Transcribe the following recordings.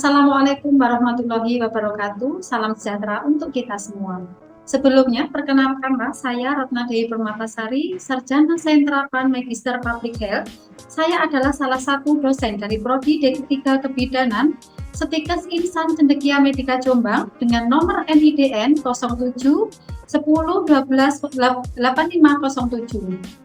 Assalamualaikum warahmatullahi wabarakatuh. Salam sejahtera untuk kita semua. Sebelumnya, perkenalkanlah saya Ratna Dewi Permatasari, Sarjana Sains Terapan Magister Public Health. Saya adalah salah satu dosen dari Prodi D3 Kebidanan Setikes Insan Cendekia Medika Jombang dengan nomor NIDN 07 10 12 8507.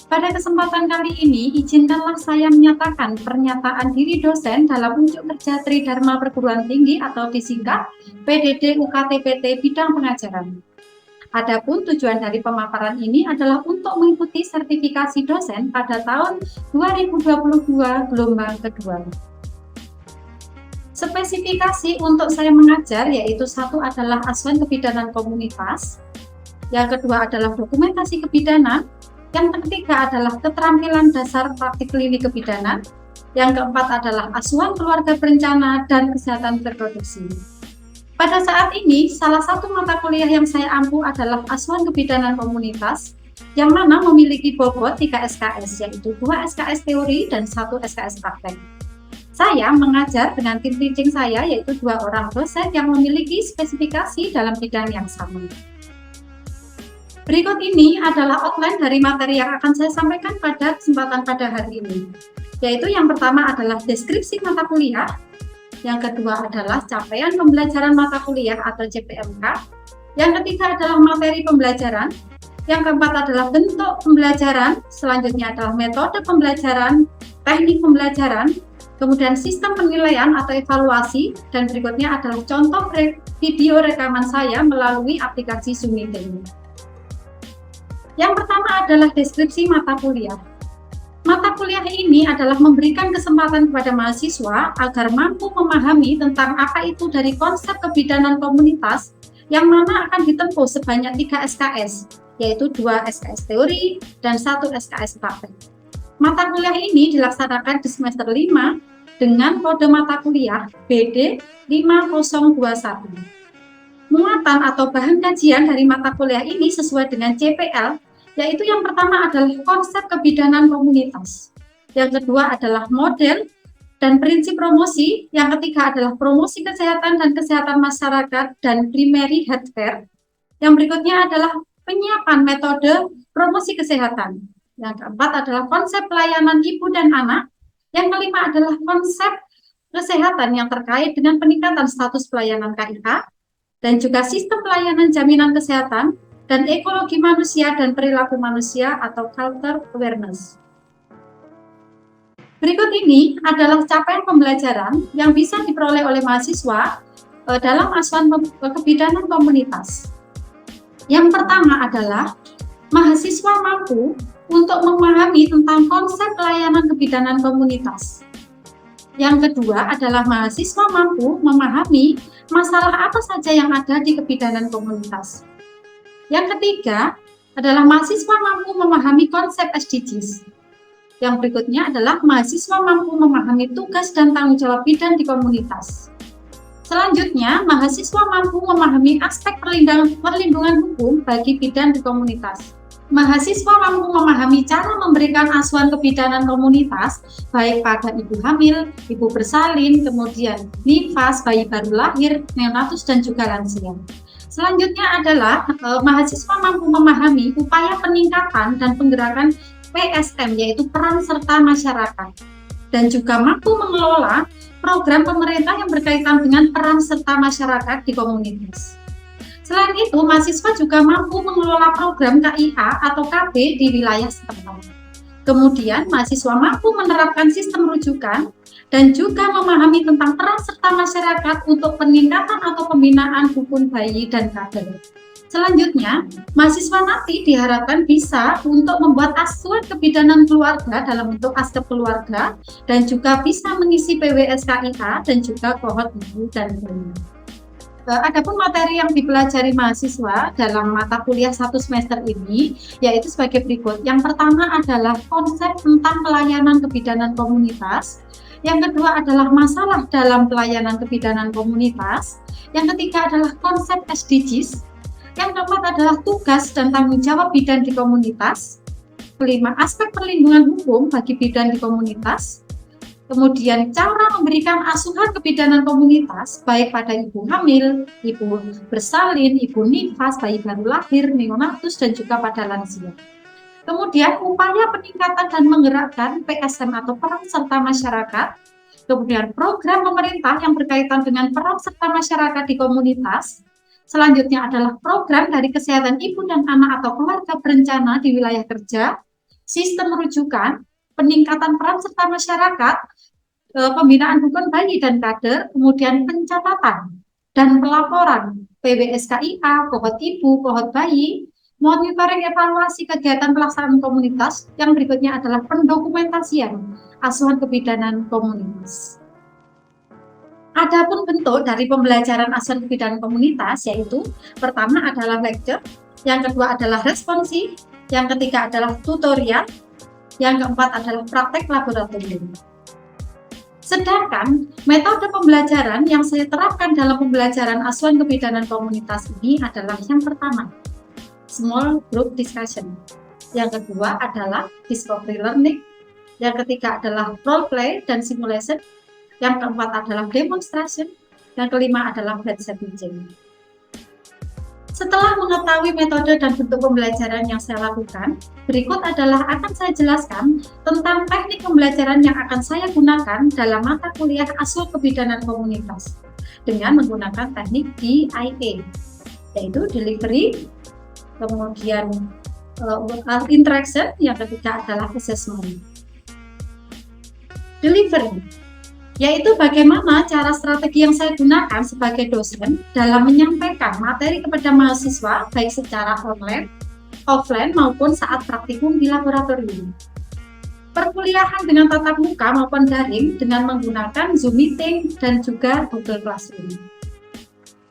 Pada kesempatan kali ini, izinkanlah saya menyatakan pernyataan diri dosen dalam unjuk kerja Tridharma Perguruan Tinggi atau disingkat PDD UKT-PT bidang pengajaran. Adapun tujuan dari pemaparan ini adalah untuk mengikuti sertifikasi dosen pada tahun 2022 gelombang kedua. Spesifikasi untuk saya mengajar yaitu satu adalah acuan kebidanan komunitas, yang kedua adalah dokumentasi kebidanan, yang ketiga adalah keterampilan dasar praktik klinik kebidanan, yang keempat adalah asuhan keluarga berencana dan kesehatan reproduksi. Pada saat ini, salah satu mata kuliah yang saya ampu adalah asuhan kebidanan komunitas, yang mana memiliki bobot 3 SKS, yaitu 2 SKS teori dan 1 SKS praktek. Saya mengajar dengan tim teaching saya, yaitu 2 orang dosen yang memiliki spesifikasi dalam bidang yang sama. Berikut ini adalah outline dari materi yang akan saya sampaikan pada kesempatan pada hari ini, yaitu yang pertama adalah deskripsi mata kuliah, yang kedua adalah capaian pembelajaran mata kuliah atau CPMK, yang ketiga adalah materi pembelajaran, yang keempat adalah bentuk pembelajaran, selanjutnya adalah metode pembelajaran, teknik pembelajaran, kemudian sistem penilaian atau evaluasi, dan berikutnya adalah contoh video rekaman saya melalui aplikasi Zoom Meeting. Yang pertama adalah deskripsi mata kuliah. Mata kuliah ini adalah memberikan kesempatan kepada mahasiswa agar mampu memahami tentang apa itu dari konsep kebidanan komunitas yang mana akan ditempuh sebanyak 3 SKS, yaitu 2 SKS teori dan 1 SKS praktek. Mata kuliah ini dilaksanakan di semester 5 dengan kode mata kuliah BD 5021. Muatan atau bahan kajian dari mata kuliah ini sesuai dengan CPL, yaitu yang pertama adalah konsep kebidanan komunitas, yang kedua adalah model dan prinsip promosi, yang ketiga adalah promosi kesehatan dan kesehatan masyarakat dan primary health care, yang berikutnya adalah penyiapan metode promosi kesehatan, yang keempat adalah konsep pelayanan ibu dan anak, yang kelima adalah konsep kesehatan yang terkait dengan peningkatan status pelayanan KIH, dan juga sistem pelayanan jaminan kesehatan, dan ekologi manusia dan perilaku manusia atau culture awareness. Berikut ini adalah capaian pembelajaran yang bisa diperoleh oleh mahasiswa dalam asuhan kebidanan komunitas. Yang pertama adalah mahasiswa mampu untuk memahami tentang konsep pelayanan kebidanan komunitas. Yang kedua adalah mahasiswa mampu memahami masalah apa saja yang ada di kebidanan komunitas. Yang ketiga adalah mahasiswa mampu memahami konsep SDGs. Yang berikutnya adalah mahasiswa mampu memahami tugas dan tanggung jawab bidan di komunitas. Selanjutnya, mahasiswa mampu memahami aspek perlindungan hukum bagi bidan di komunitas. Mahasiswa mampu memahami cara memberikan asuhan kebidanan komunitas, baik pada ibu hamil, ibu bersalin, kemudian nifas, bayi baru lahir, neonatus, dan juga lansia. Selanjutnya adalah mahasiswa mampu memahami upaya peningkatan dan penggerakan PSM, yaitu peran serta masyarakat, dan juga mampu mengelola program pemerintah yang berkaitan dengan peran serta masyarakat di komunitas. Selain itu, mahasiswa juga mampu mengelola program KIH atau KB di wilayah setempat. Kemudian, mahasiswa mampu menerapkan sistem rujukan dan juga memahami tentang peran serta masyarakat untuk peningkatan atau pembinaan hukum bayi dan kader. Selanjutnya, mahasiswa nanti diharapkan bisa untuk membuat asuhan kebidanan keluarga dalam bentuk askep keluarga dan juga bisa mengisi PWS KIH dan juga kohort ibu dan bayi. Adapun materi yang dipelajari mahasiswa dalam mata kuliah 1 semester ini yaitu sebagai berikut. Yang pertama adalah konsep tentang pelayanan kebidanan komunitas. Yang kedua adalah masalah dalam pelayanan kebidanan komunitas. Yang ketiga adalah konsep SDGs. Yang keempat adalah tugas dan tanggung jawab bidan di komunitas. Kelima, aspek perlindungan hukum bagi bidan di komunitas. Kemudian cara memberikan asuhan kebidanan komunitas, baik pada ibu hamil, ibu bersalin, ibu nifas, bayi baru lahir, neonatus, dan juga pada lansia. Kemudian upaya peningkatan dan menggerakkan PSM atau peran serta masyarakat, kemudian program pemerintah yang berkaitan dengan peran serta masyarakat di komunitas. Selanjutnya adalah program dari kesehatan ibu dan anak atau keluarga berencana di wilayah kerja, sistem rujukan, peningkatan peran serta masyarakat, pembinaan dukun bayi dan kader, kemudian pencatatan dan pelaporan PWSKIA, kohort ibu, kohort bayi, monitoring evaluasi kegiatan pelaksanaan komunitas, yang berikutnya adalah pendokumentasian asuhan kebidanan komunitas. Adapun bentuk dari pembelajaran asuhan kebidanan komunitas yaitu pertama adalah lecture, yang kedua adalah responsif, yang ketiga adalah tutorial, yang keempat adalah praktek laboratorium. Sedangkan metode pembelajaran yang saya terapkan dalam pembelajaran asuhan kebidanan komunitas ini adalah yang pertama, small group discussion. Yang kedua adalah discovery learning. Yang ketiga adalah role play dan simulation. Yang keempat adalah demonstration. Yang kelima adalah headset teaching. Setelah mengetahui metode dan bentuk pembelajaran yang saya lakukan, berikut adalah akan saya jelaskan tentang teknik pembelajaran yang akan saya gunakan dalam mata kuliah asuhan kebidanan komunitas dengan menggunakan teknik DIA, yaitu delivery, kemudian interaction, yang ketiga adalah assessment. Delivery yaitu bagaimana cara strategi yang saya gunakan sebagai dosen dalam menyampaikan materi kepada mahasiswa baik secara online, offline maupun saat praktikum di laboratorium. Perkuliahan dengan tatap muka maupun daring dengan menggunakan Zoom Meeting dan juga Google Classroom.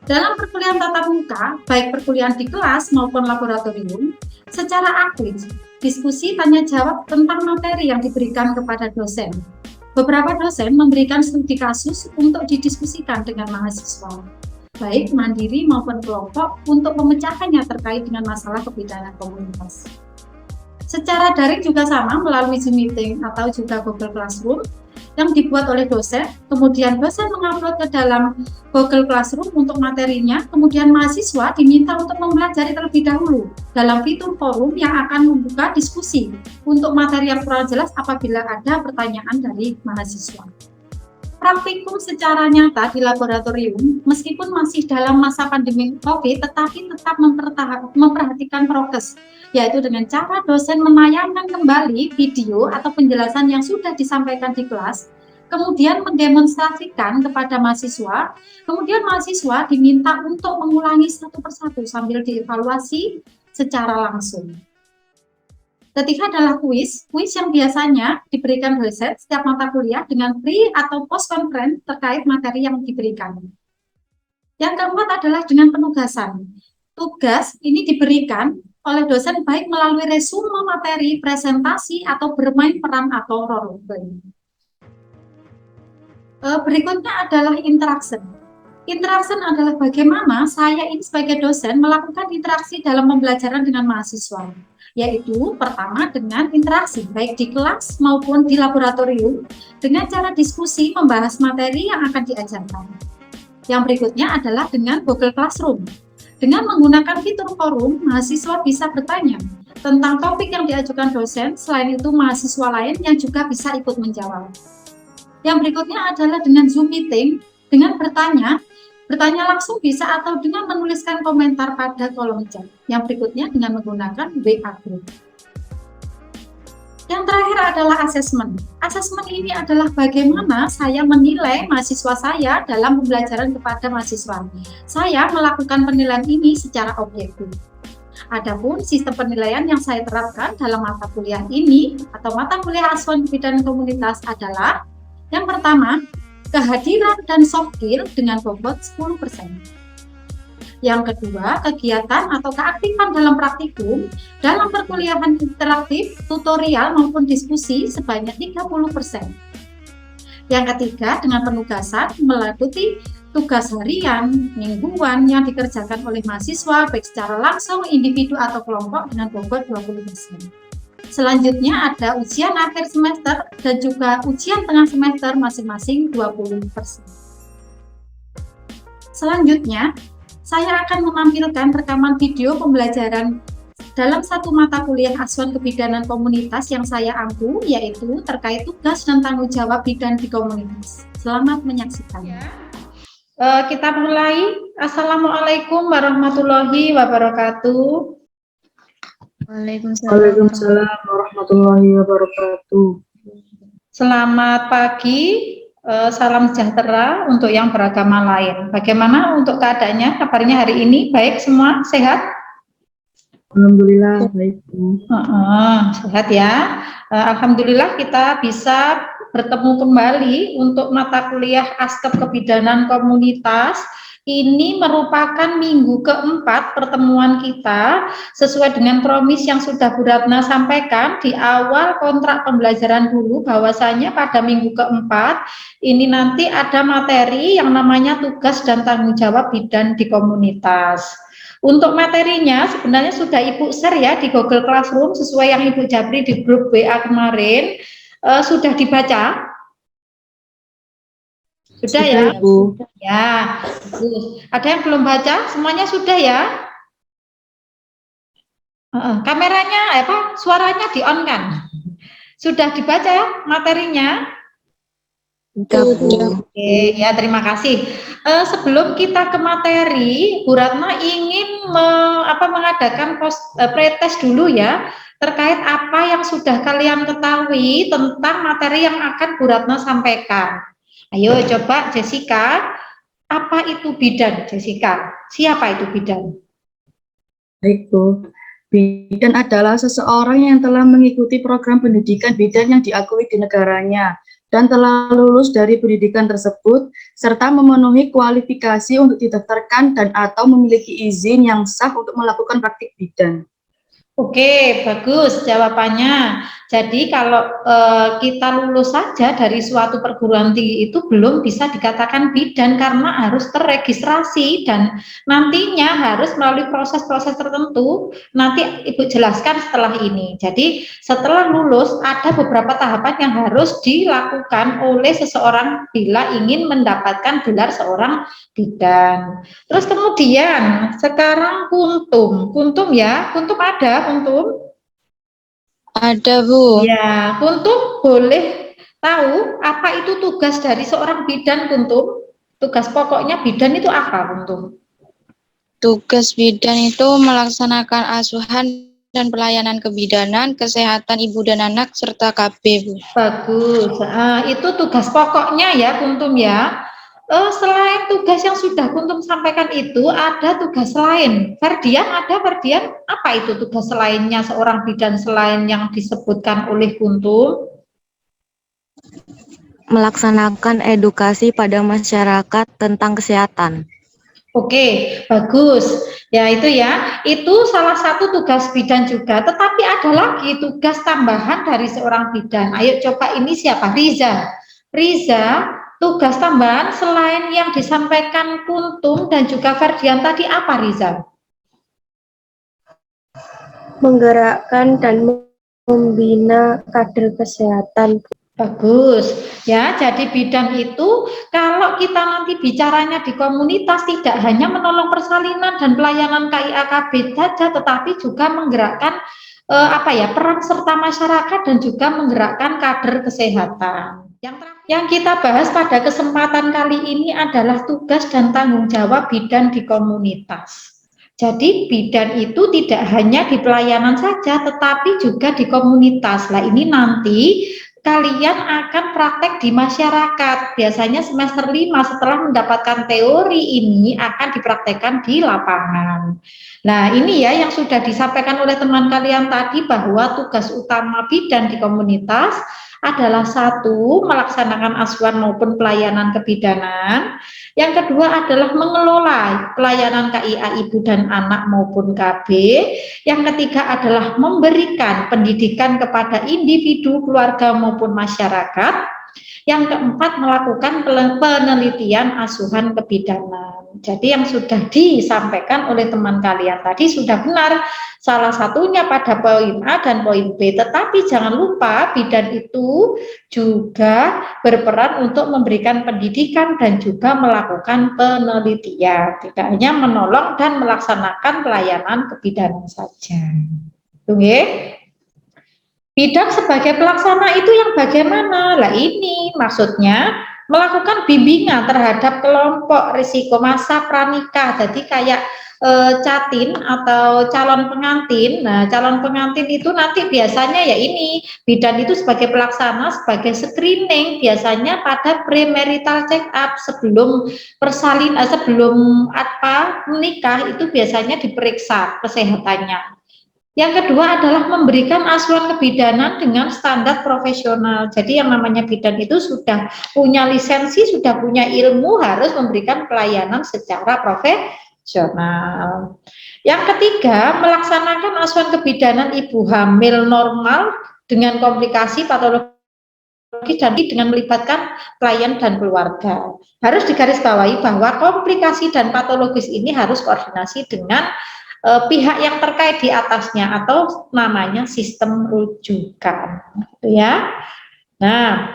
Dalam perkuliahan tatap muka, baik perkuliahan di kelas maupun laboratorium, secara aktif, diskusi tanya jawab tentang materi yang diberikan kepada dosen. Beberapa dosen memberikan studi kasus untuk didiskusikan dengan mahasiswa, baik mandiri maupun kelompok, untuk memecahkannya terkait dengan masalah kebidanan komunitas. Secara daring juga sama melalui Zoom Meeting atau juga Google Classroom yang dibuat oleh dosen, kemudian dosen mengupload ke dalam Google Classroom untuk materinya, kemudian mahasiswa diminta untuk mempelajari terlebih dahulu dalam fitur forum yang akan membuka diskusi untuk materi yang kurang jelas apabila ada pertanyaan dari mahasiswa. Praktikum secara nyata di laboratorium, meskipun masih dalam masa pandemi COVID, tetapi tetap memperhatikan prokes, yaitu dengan cara dosen menayangkan kembali video atau penjelasan yang sudah disampaikan di kelas, kemudian mendemonstrasikan kepada mahasiswa, kemudian mahasiswa diminta untuk mengulangi satu persatu sambil dievaluasi secara langsung. Ketiga adalah kuis yang biasanya diberikan dosen setiap mata kuliah dengan pre atau post conference terkait materi yang diberikan. Yang keempat adalah dengan penugasan. Tugas ini diberikan oleh dosen baik melalui resume materi, presentasi, atau bermain peran atau role play. Berikutnya adalah interaction. Interaction adalah bagaimana saya ini sebagai dosen melakukan interaksi dalam pembelajaran dengan mahasiswa, yaitu pertama dengan interaksi baik di kelas maupun di laboratorium dengan cara diskusi membahas materi yang akan diajarkan. Yang berikutnya adalah dengan Google Classroom. Dengan menggunakan fitur forum, mahasiswa bisa bertanya tentang topik yang diajukan dosen, selain itu mahasiswa lain yang juga bisa ikut menjawab. Yang berikutnya adalah dengan Zoom Meeting, dengan bertanya langsung bisa atau dengan menuliskan komentar pada kolom chat. Yang berikutnya dengan menggunakan WA Group. Yang terakhir adalah assessment. Assessment ini adalah bagaimana saya menilai mahasiswa saya dalam pembelajaran kepada mahasiswa. Saya melakukan penilaian ini secara objektif. Adapun sistem penilaian yang saya terapkan dalam mata kuliah ini atau mata kuliah asuhan kebidanan komunitas adalah yang pertama, kehadiran dan soft skill dengan bobot 10%. Yang kedua, kegiatan atau keaktifan dalam praktikum dalam perkuliahan interaktif, tutorial maupun diskusi sebanyak 30%. Yang ketiga, dengan penugasan melakukan tugas harian, mingguan yang dikerjakan oleh mahasiswa baik secara langsung, individu atau kelompok dengan bobot 20%. Selanjutnya ada ujian akhir semester dan juga ujian tengah semester masing-masing 20%. Selanjutnya, saya akan menampilkan rekaman video pembelajaran dalam satu mata kuliah Asuhan Kebidanan Komunitas yang saya ampu, yaitu terkait tugas dan tanggung jawab bidan di komunitas. Selamat menyaksikan. Kita mulai. Assalamualaikum warahmatullahi wabarakatuh. Waalaikumsalam warahmatullahi wabarakatuh. Selamat pagi, salam sejahtera untuk yang beragama lain. Bagaimana untuk keadaannya, kabarnya hari ini? Baik semua, sehat? Alhamdulillah baik. Sehat ya. Alhamdulillah kita bisa bertemu kembali untuk mata kuliah Askep Kebidanan Komunitas. Ini merupakan minggu keempat pertemuan kita sesuai dengan promis yang sudah Bu Ratna sampaikan di awal kontrak pembelajaran dulu, bahwasanya pada minggu keempat ini nanti ada materi yang namanya tugas dan tanggung jawab bidan di komunitas. Untuk materinya sebenarnya sudah Ibu share ya di Google Classroom sesuai yang Ibu Jabri di grup WA kemarin. Sudah dibaca? Sudah ya? Bu. Ya. Ada yang belum baca? Semuanya sudah ya? Kameranya suaranya di on kan? Sudah dibaca ya materinya? Oke, ya terima kasih. Sebelum kita ke materi, Bu Ratna ingin mengadakan pretest dulu ya terkait apa yang sudah kalian ketahui tentang materi yang akan Bu Ratna sampaikan. Ayo coba Jessica, apa itu bidan? Jessica, siapa itu bidan? Baik Bu, bidan adalah seseorang yang telah mengikuti program pendidikan bidan yang diakui di negaranya dan telah lulus dari pendidikan tersebut, serta memenuhi kualifikasi untuk didaftarkan dan atau memiliki izin yang sah untuk melakukan praktik bidan. Oke, bagus jawabannya. Jadi kalau kita lulus saja dari suatu perguruan tinggi itu belum bisa dikatakan bidan karena harus terregistrasi dan nantinya harus melalui proses-proses tertentu. Nanti Ibu jelaskan setelah ini. Jadi setelah lulus ada beberapa tahapan yang harus dilakukan oleh seseorang bila ingin mendapatkan gelar seorang bidan. Terus kemudian sekarang kuntum ya, kuntum ada kuntum? Ada Bu. Ya, kuntum boleh tahu apa itu tugas dari seorang bidan kuntum? Tugas pokoknya bidan itu apa kuntum? Tugas bidan itu melaksanakan asuhan dan pelayanan kebidanan, kesehatan ibu dan anak serta KB Bu. Bagus, itu tugas pokoknya ya kuntum ya. Selain tugas yang sudah kuntum sampaikan itu, ada tugas lain. Ferdian ada, Ferdian? Apa itu tugas lainnya seorang bidan selain yang disebutkan oleh kuntum? Melaksanakan edukasi pada masyarakat tentang kesehatan. Oke, bagus. Ya itu ya, itu salah satu tugas bidan juga. Tetapi ada lagi tugas tambahan dari seorang bidan. Ayo coba ini siapa? Riza. Riza, tugas tambahan selain yang disampaikan kuntum dan juga Ferdian tadi apa Riza? Menggerakkan dan membina kader kesehatan. Bagus ya, jadi bidan itu kalau kita nanti bicaranya di komunitas tidak hanya menolong persalinan dan pelayanan KIAKB saja, tetapi juga menggerakkan peran serta masyarakat dan juga menggerakkan kader kesehatan. Yang kita bahas pada kesempatan kali ini adalah tugas dan tanggung jawab bidan di komunitas. Jadi bidan itu tidak hanya di pelayanan saja, tetapi juga di komunitas. Nah ini nanti kalian akan praktek di masyarakat. Biasanya semester 5 setelah mendapatkan teori ini akan dipraktekkan di lapangan. Nah ini ya yang sudah disampaikan oleh teman kalian tadi bahwa tugas utama bidan di komunitas adalah satu, melaksanakan asuhan maupun pelayanan kebidanan. Yang kedua adalah mengelola pelayanan KIA ibu dan anak maupun KB. Yang ketiga adalah memberikan pendidikan kepada individu, keluarga maupun masyarakat. Yang keempat, melakukan penelitian asuhan kebidanan. Jadi yang sudah disampaikan oleh teman kalian tadi sudah benar, salah satunya pada poin A dan poin B, tetapi jangan lupa bidan itu juga berperan untuk memberikan pendidikan dan juga melakukan penelitian, tidak hanya menolong dan melaksanakan pelayanan kebidanan saja. Oke. Bidan sebagai pelaksana itu yang bagaimana? Lah ini maksudnya melakukan bimbingan terhadap kelompok risiko masa pranikah. Jadi kayak catin atau calon pengantin. Nah, calon pengantin itu nanti biasanya ya ini bidan itu sebagai pelaksana, sebagai screening biasanya pada premarital check up sebelum sebelum menikah itu biasanya diperiksa kesehatannya. Yang kedua adalah memberikan asuhan kebidanan dengan standar profesional. Jadi yang namanya bidan itu sudah punya lisensi, sudah punya ilmu, harus memberikan pelayanan secara profesional. Yang ketiga, melaksanakan asuhan kebidanan ibu hamil normal dengan komplikasi patologi dan dengan melibatkan klien dan keluarga. Harus digarisbawahi bahwa komplikasi dan patologis ini harus koordinasi dengan pihak yang terkait di atasnya atau namanya sistem rujukan, gitu ya. Nah,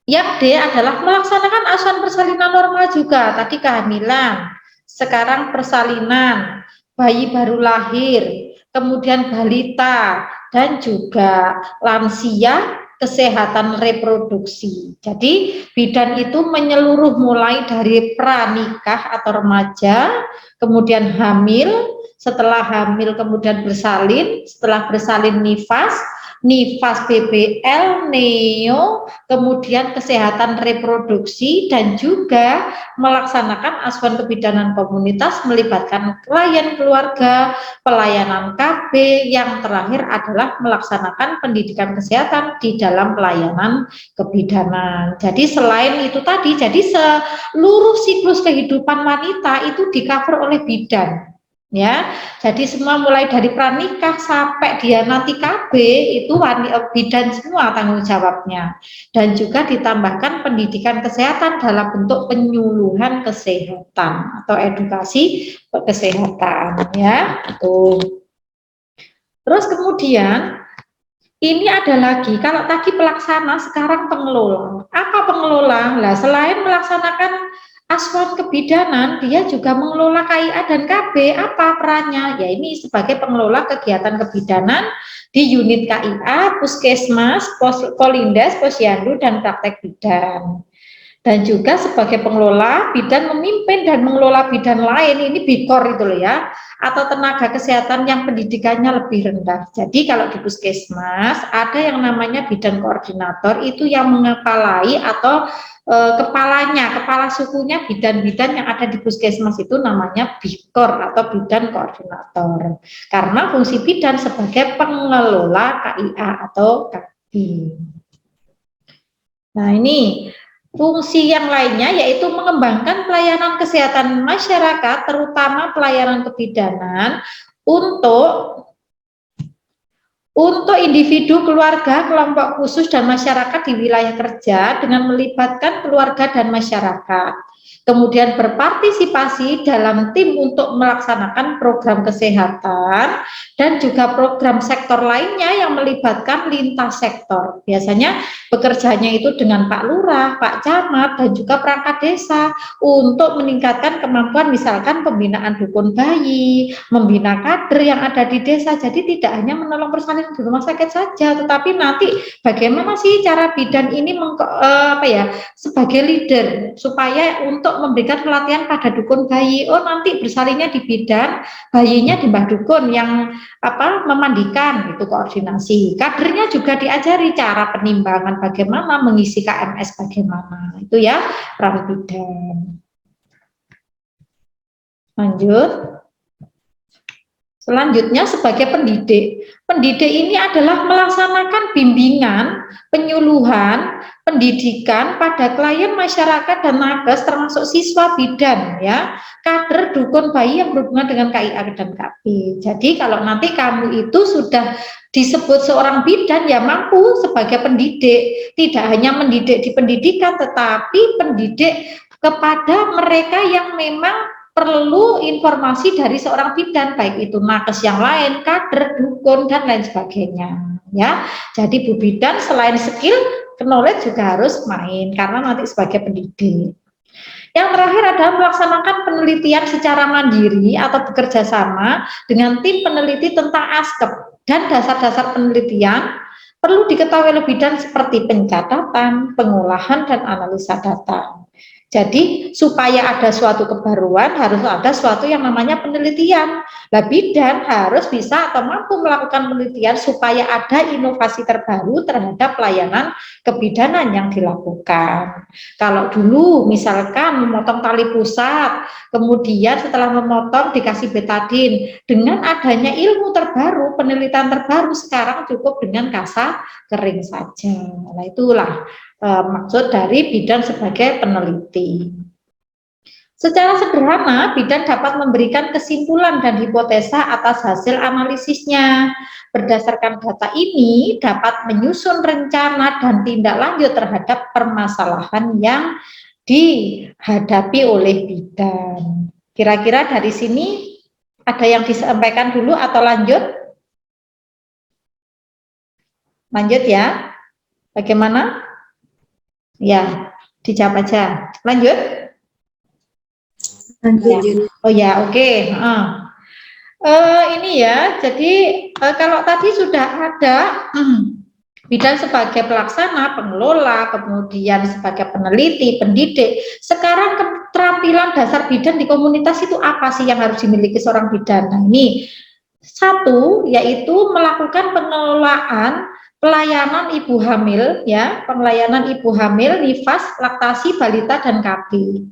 yang D adalah melaksanakan asuhan persalinan normal juga. Tadi kehamilan, sekarang persalinan, bayi baru lahir, kemudian balita, dan juga lansia, kesehatan reproduksi. Jadi bidan itu menyeluruh mulai dari pranikah atau remaja, kemudian hamil, setelah hamil kemudian bersalin, setelah bersalin nifas, nifas BBL, neo, kemudian kesehatan reproduksi, dan juga melaksanakan asuhan kebidanan komunitas melibatkan klien keluarga, pelayanan KB, yang terakhir adalah melaksanakan pendidikan kesehatan di dalam pelayanan kebidanan. Jadi selain itu tadi, jadi seluruh siklus kehidupan wanita itu di-cover oleh bidan. Ya, jadi semua mulai dari pranikah sampai dia nanti KB itu bidan semua tanggung jawabnya, dan juga ditambahkan pendidikan kesehatan dalam bentuk penyuluhan kesehatan atau edukasi kesehatan, ya. Tuh. Terus kemudian ini ada lagi, kalau tadi pelaksana, sekarang pengelola. Apa pengelola? Lah, selain melaksanakan asuhan kebidanan, dia juga mengelola KIA dan KB. Apa perannya? Ya ini sebagai pengelola kegiatan kebidanan di unit KIA, puskesmas, polindes, posyandu, dan praktek bidan. Dan juga sebagai pengelola bidan memimpin dan mengelola bidan lain, ini BIKOR itu loh ya, atau tenaga kesehatan yang pendidikannya lebih rendah. Jadi kalau di puskesmas ada yang namanya bidan koordinator, itu yang mengepalai atau kepala sukunya bidan-bidan yang ada di puskesmas itu namanya BIKOR atau bidan koordinator. Karena fungsi bidan sebagai pengelola KIA atau KB. Nah ini fungsi yang lainnya yaitu mengembangkan pelayanan kesehatan masyarakat, terutama pelayanan kebidanan untuk individu, keluarga, kelompok khusus, dan masyarakat di wilayah kerja dengan melibatkan keluarga dan masyarakat. Kemudian berpartisipasi dalam tim untuk melaksanakan program kesehatan dan juga program sektor lainnya yang melibatkan lintas sektor. Biasanya bekerjanya itu dengan Pak Lurah, Pak Camat, dan juga perangkat desa untuk meningkatkan kemampuan misalkan pembinaan dukun bayi, membina kader yang ada di desa. Jadi tidak hanya menolong persalinan di rumah sakit saja, tetapi nanti bagaimana sih cara bidan ini sebagai leader supaya untuk memberikan pelatihan pada dukun bayi. Oh nanti bersalinnya di bidan, bayinya di mbah dukun yang memandikan, itu koordinasi. Kadernya juga diajari cara penimbangan bagaimana, mengisi KMS bagaimana, itu ya peran bidan. Lanjut. Selanjutnya sebagai pendidik. Pendidik ini adalah melaksanakan bimbingan, penyuluhan, pendidikan pada klien masyarakat dan nakes termasuk siswa bidan ya, kader dukun bayi yang berhubungan dengan KIA dan KB. Jadi kalau nanti kamu itu sudah disebut seorang bidan ya mampu sebagai pendidik, tidak hanya mendidik di pendidikan tetapi pendidik kepada mereka yang memang perlu informasi dari seorang bidan, baik itu nakes yang lain, kader, dukun dan lain sebagainya ya. Jadi Bu Bidan selain skill, knowledge juga harus main karena nanti sebagai pendidik. Yang terakhir adalah melaksanakan penelitian secara mandiri atau bekerja sama dengan tim peneliti tentang ASKEP, dan dasar-dasar penelitian perlu diketahui oleh bidan seperti pencatatan, pengolahan, dan analisa data. Jadi supaya ada suatu kebaruan harus ada suatu yang namanya penelitian. Nah, bidan harus bisa atau mampu melakukan penelitian supaya ada inovasi terbaru terhadap pelayanan kebidanan yang dilakukan. Kalau dulu misalkan memotong tali pusat, kemudian setelah memotong dikasih betadin, dengan adanya ilmu terbaru, penelitian terbaru sekarang cukup dengan kasa kering saja. Nah, itulah maksud dari bidan sebagai peneliti. Secara sederhana, bidan dapat memberikan kesimpulan dan hipotesa atas hasil analisisnya. Berdasarkan data ini, dapat menyusun rencana dan tindak lanjut terhadap permasalahan yang dihadapi oleh bidan. Kira-kira dari sini ada yang disampaikan dulu atau lanjut? Lanjut ya. Bagaimana? Ya, dijawab aja. Lanjut? Lanjut. Oh ya, oke. Ini ya, jadi kalau tadi sudah ada bidan sebagai pelaksana, pengelola, kemudian sebagai peneliti, pendidik. Sekarang keterampilan dasar bidan di komunitas itu apa sih yang harus dimiliki seorang bidan? Nah, ini satu, yaitu melakukan pengelolaan pelayanan ibu hamil ya, pelayanan ibu hamil, nifas, laktasi, balita dan KB.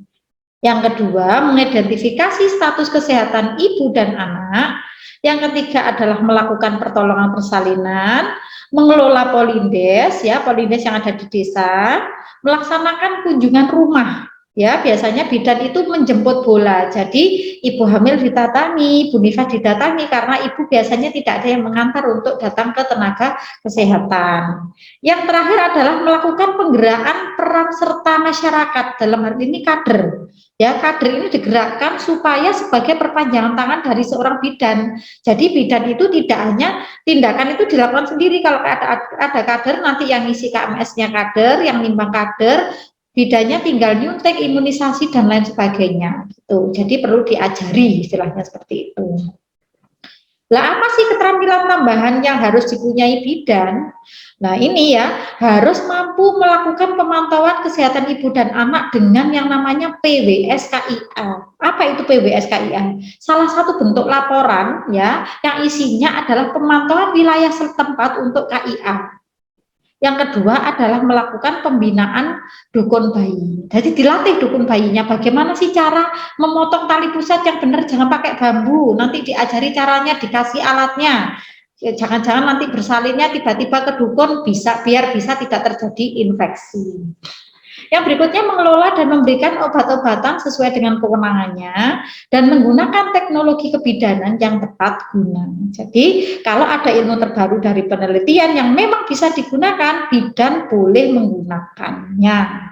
Yang kedua, mengidentifikasi status kesehatan ibu dan anak. Yang ketiga adalah melakukan pertolongan persalinan, mengelola polindes ya, polindes yang ada di desa, melaksanakan kunjungan rumah. Ya, biasanya bidan itu menjemput bola. Jadi ibu hamil didatangi, ibu nifas didatangi karena ibu biasanya tidak ada yang mengantar untuk datang ke tenaga kesehatan. Yang terakhir adalah melakukan penggerakkan peran serta masyarakat, dalam hal ini kader. Ya, kader ini digerakkan supaya sebagai perpanjangan tangan dari seorang bidan. Jadi bidan itu tidak hanya tindakan itu dilakukan sendiri. Kalau ada kader, nanti yang ngisi KMS-nya kader, yang nimbang kader, bidannya tinggal nyuntik, imunisasi dan lain sebagainya. Gitu. Jadi perlu diajari, istilahnya seperti itu. Lah, apa sih keterampilan tambahan yang harus dipunyai bidan? Nah, ini ya, harus mampu melakukan pemantauan kesehatan ibu dan anak dengan yang namanya PWS-KIA. Apa itu PWS-KIA? Salah satu bentuk laporan ya, yang isinya adalah pemantauan wilayah setempat untuk KIA. Yang kedua adalah melakukan pembinaan dukun bayi. Jadi dilatih dukun bayinya bagaimana sih cara memotong tali pusat yang benar, jangan pakai bambu. Nanti diajari caranya, dikasih alatnya. Jangan-jangan nanti bersalinnya tiba-tiba ke dukun biar bisa tidak terjadi infeksi. Yang berikutnya mengelola dan memberikan obat-obatan sesuai dengan kewenangannya dan menggunakan teknologi kebidanan yang tepat guna. Jadi kalau ada ilmu terbaru dari penelitian yang memang bisa digunakan, bidan boleh menggunakannya.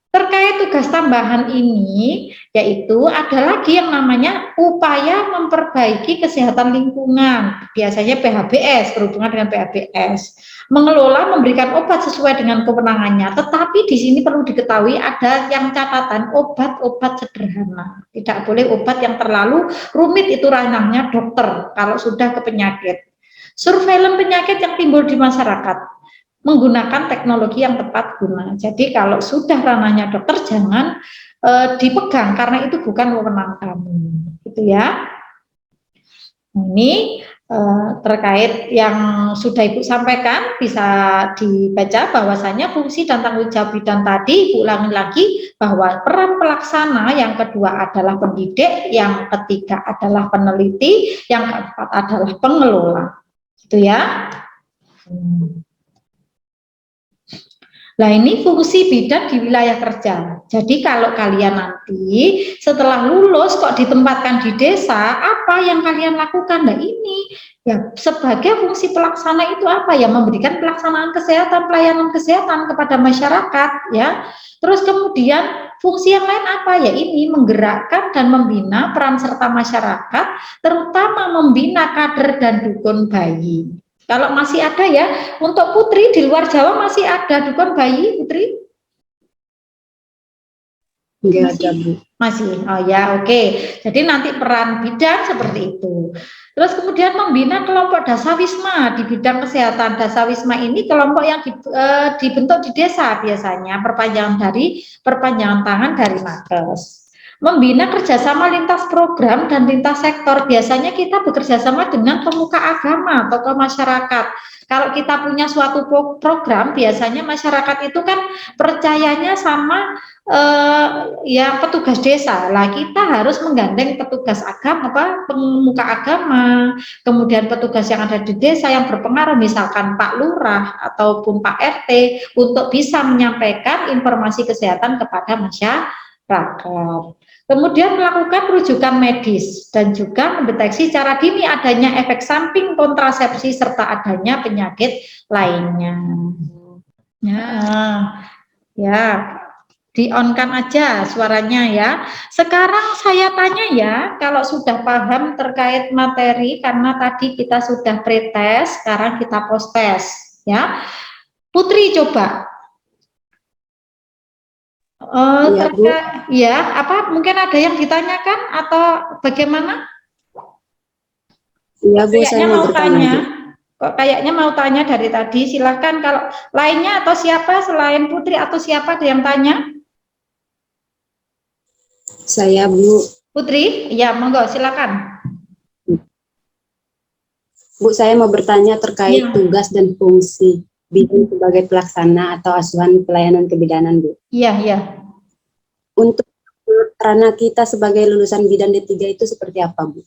Terkait tugas tambahan ini, yaitu ada lagi yang namanya upaya memperbaiki kesehatan lingkungan, biasanya PHBS, berhubungan dengan PHBS. Mengelola, memberikan obat sesuai dengan kewenangannya, tetapi di sini perlu diketahui ada yang catatan obat-obat sederhana. Tidak boleh obat yang terlalu rumit, itu ranahnya dokter kalau sudah ke penyakit. Surveillance penyakit yang timbul di masyarakat, menggunakan teknologi yang tepat guna. Jadi kalau sudah ranahnya dokter jangan dipegang karena itu bukan wewenang kamu, gitu ya. Ini terkait yang sudah Ibu sampaikan bisa dibaca bahwasanya fungsi dan tanggung jawab bidan tadi, Ibu ulangi lagi bahwa peran pelaksana yang kedua adalah pendidik, yang ketiga adalah peneliti, yang keempat adalah pengelola, gitu ya. Nah, ini fungsi bidan di wilayah kerja. Jadi kalau kalian nanti setelah lulus kok ditempatkan di desa, apa yang kalian lakukan? Nah, ini ya sebagai fungsi pelaksana itu apa ya? Memberikan pelaksanaan kesehatan, pelayanan kesehatan kepada masyarakat ya. Terus kemudian fungsi yang lain apa ya? Ini menggerakkan dan membina peran serta masyarakat, terutama membina kader dan dukun bayi. Kalau masih ada ya, untuk Putri di luar Jawa masih ada dukun bayi, Putri? Enggak ada, Bu. Masih, oh ya, oke. Jadi nanti peran bidan seperti itu. Terus kemudian membina kelompok dasawisma di bidang kesehatan. Dasawisma ini kelompok yang dibentuk di desa biasanya, perpanjangan tangan dari nakes. Membina kerjasama lintas program dan lintas sektor. Biasanya kita bekerja sama dengan pemuka agama, tokoh masyarakat. Kalau kita punya suatu program, biasanya masyarakat itu kan percayanya sama ya petugas desa. Lah kita harus menggandeng petugas agama, pemuka agama, kemudian petugas yang ada di desa yang berpengaruh, misalkan Pak Lurah ataupun Pak RT, untuk bisa menyampaikan informasi kesehatan kepada masyarakat. Kemudian melakukan rujukan medis dan juga mendeteksi secara dini adanya efek samping kontrasepsi serta adanya penyakit lainnya. Ya, di-on-kan aja suaranya ya. Sekarang saya tanya ya, kalau sudah paham terkait materi, karena tadi kita sudah pre-test, sekarang kita post-test ya. Putri coba. Mungkin ada yang ditanyakan atau bagaimana? Iya, Bu, saya mau bertanya. Kayaknya mau tanya dari tadi. Silahkan kalau lainnya atau siapa selain Putri atau siapa ada yang tanya? Saya, Bu. Putri, ya monggo silakan. Bu, saya mau bertanya terkait tugas dan fungsi bidan sebagai pelaksana atau asuhan pelayanan kebidanan, Bu. Iya. Untuk ranah kita sebagai lulusan bidan D3 itu seperti apa, Bu?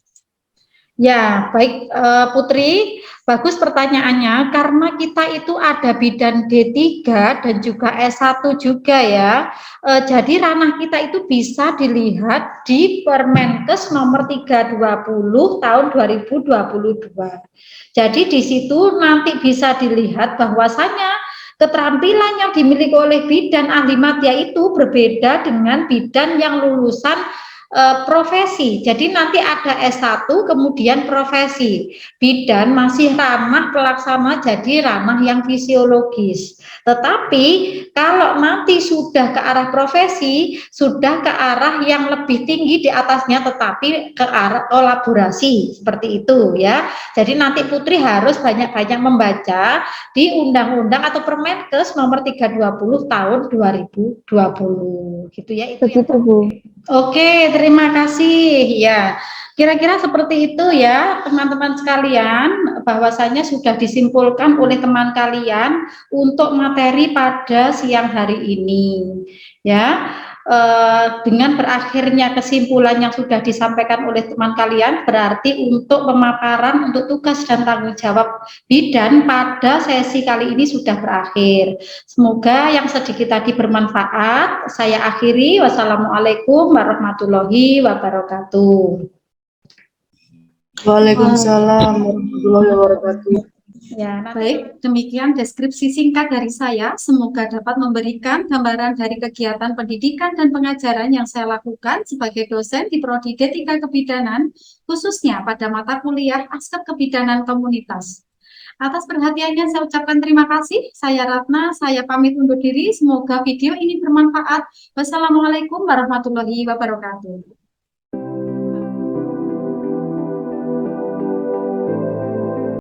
Ya, baik Putri, bagus pertanyaannya, karena kita itu ada bidan D3 dan juga S1 juga ya. Jadi ranah kita itu bisa dilihat di Permenkes nomor 320 tahun 2022. Jadi di situ nanti bisa dilihat bahwasanya keterampilan yang dimiliki oleh bidan ahli madya itu berbeda dengan bidan yang lulusan profesi. Jadi nanti ada S1 kemudian profesi. Bidan masih ranah pelaksana, jadi ranah yang fisiologis. Tetapi kalau nanti sudah ke arah profesi, sudah ke arah yang lebih tinggi di atasnya, tetapi ke arah kolaborasi seperti itu ya. Jadi nanti Putri harus banyak-banyak membaca di Undang-Undang atau Permenkes nomor 320 tahun 2020 gitu ya. Itu begitu, Bu. Oke, terima kasih. Ya, kira-kira seperti itu ya, teman-teman sekalian, bahwasanya sudah disimpulkan oleh teman kalian untuk materi pada siang hari ini. Ya, dengan berakhirnya kesimpulan yang sudah disampaikan oleh teman kalian, berarti untuk pemaparan untuk tugas dan tanggung jawab bidan pada sesi kali ini sudah berakhir. Semoga yang sedikit tadi bermanfaat. Saya akhiri. Wassalamualaikum warahmatullahi wabarakatuh. Waalaikumsalam warahmatullahi wabarakatuh. Ya, baik, demikian deskripsi singkat dari saya. Semoga dapat memberikan gambaran dari kegiatan pendidikan dan pengajaran yang saya lakukan sebagai dosen di Prodi D3 Kebidanan, khususnya pada mata kuliah Aspek Kebidanan Komunitas. Atas perhatiannya saya ucapkan terima kasih. Saya Ratna, saya pamit undur diri. Semoga video ini bermanfaat. Wassalamualaikum warahmatullahi wabarakatuh.